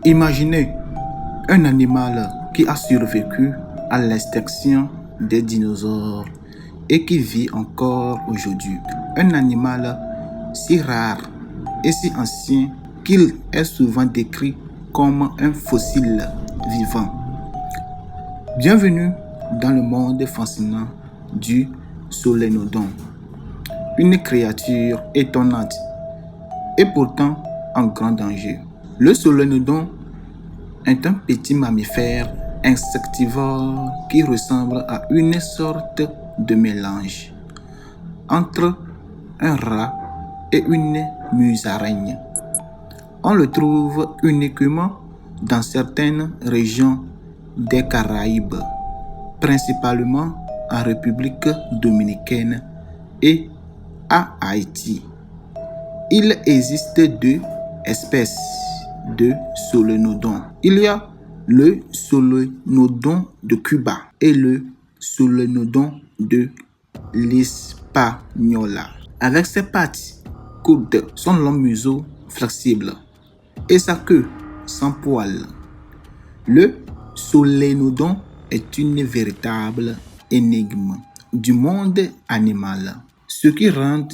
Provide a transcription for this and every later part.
Imaginez un animal qui a survécu à l'extinction des dinosaures et qui vit encore aujourd'hui. Un animal si rare et si ancien qu'il est souvent décrit comme un fossile vivant. Bienvenue dans le monde fascinant du Solenodon, une créature étonnante et pourtant en grand danger. Le Solenodon est un petit mammifère insectivore qui ressemble à une sorte de mélange entre un rat et une musaraigne. On le trouve uniquement dans certaines régions des Caraïbes, principalement en République dominicaine et à Haïti. Il existe deux espèces de Solenodon. Il y a le Solenodon de Cuba et le Solenodon de l'Hispaniola. Avec ses pattes courtes, son long museau flexible et sa queue sans poils, le Solenodon est une véritable énigme du monde animal. Ce qui rend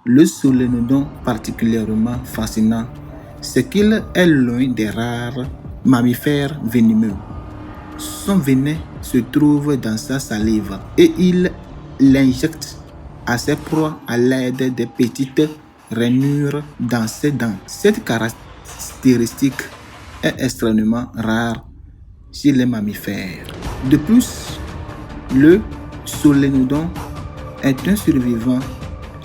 le Solenodon particulièrement fascinant, c'est qu'il est l'un des rares mammifères venimeux. Son venin se trouve dans sa salive et il l'injecte à ses proies à l'aide des petites rainures dans ses dents. Cette caractéristique est extrêmement rare chez les mammifères. De plus, le Solenodon est un survivant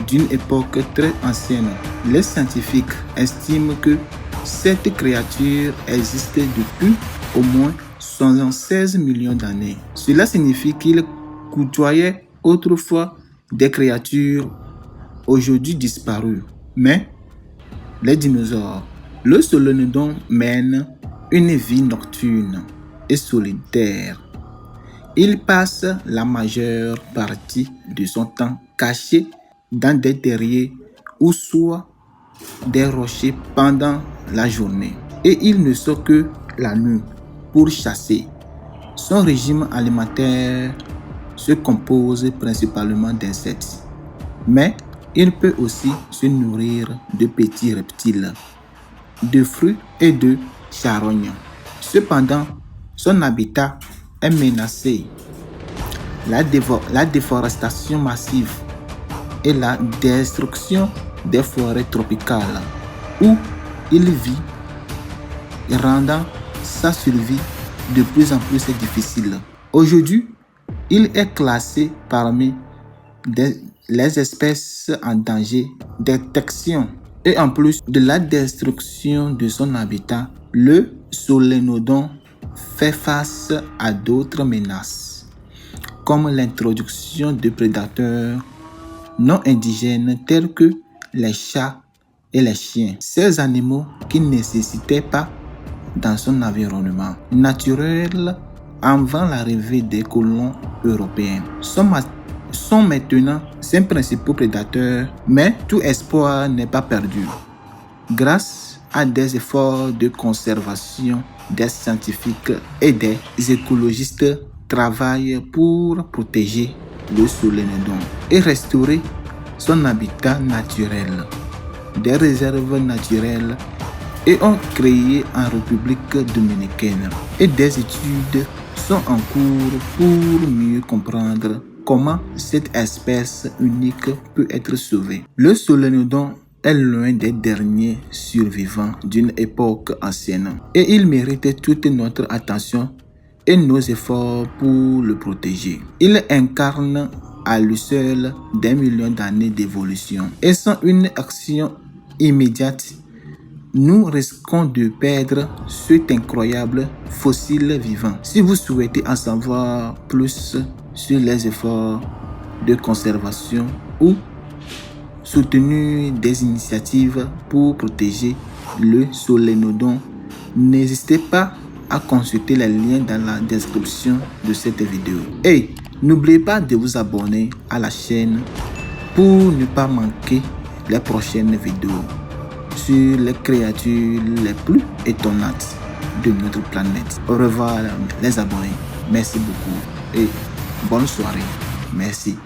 d'une époque très ancienne. Les scientifiques estiment que cette créature existe depuis au moins 76 millions d'années. Cela signifie qu'il côtoyait autrefois des créatures aujourd'hui disparues. Mais les dinosaures. Le Solenodon mène une vie nocturne et solitaire. Il passe la majeure partie de son temps caché dans des terriers ou soit des rochers pendant la journée. Et il ne sort que la nuit pour chasser. Son régime alimentaire se compose principalement d'insectes. Mais il peut aussi se nourrir de petits reptiles, de fruits et de charognes. Cependant, son habitat est menacé. La déforestation massive et la destruction des forêts tropicales où il vit, rendant sa survie de plus en plus difficile. Aujourd'hui, il est classé parmi les espèces en danger d'extinction. Et en plus de la destruction de son habitat, le Solenodon fait face à d'autres menaces, comme l'introduction de prédateurs non indigènes tels que les chats et les chiens. Ces animaux qui n'existaient pas dans son environnement naturel avant l'arrivée des colons européens sont maintenant ses principaux prédateurs, mais tout espoir n'est pas perdu. Grâce à des efforts de conservation, des scientifiques et des écologistes travaillent pour protéger le Solenodon et restaurer son habitat naturel. Des réserves naturelles et ont créé en République dominicaine et des études sont en cours pour mieux comprendre comment cette espèce unique peut être sauvée. Le Solenodon est l'un des derniers survivants d'une époque ancienne et il mérite toute notre attention et nos efforts pour le protéger. Il incarne à lui seul des millions d'années d'évolution et sans une action immédiate, nous risquons de perdre cet incroyable fossile vivant. Si vous souhaitez en savoir plus sur les efforts de conservation ou soutenir des initiatives pour protéger le Solenodon, n'hésitez pas à consulter les liens dans la description de cette vidéo. Et n'oubliez pas de vous abonner à la chaîne pour ne pas manquer les prochaines vidéos sur les créatures les plus étonnantes. de notre planète. Au revoir les abonnés. Merci beaucoup et bonne soirée. Merci.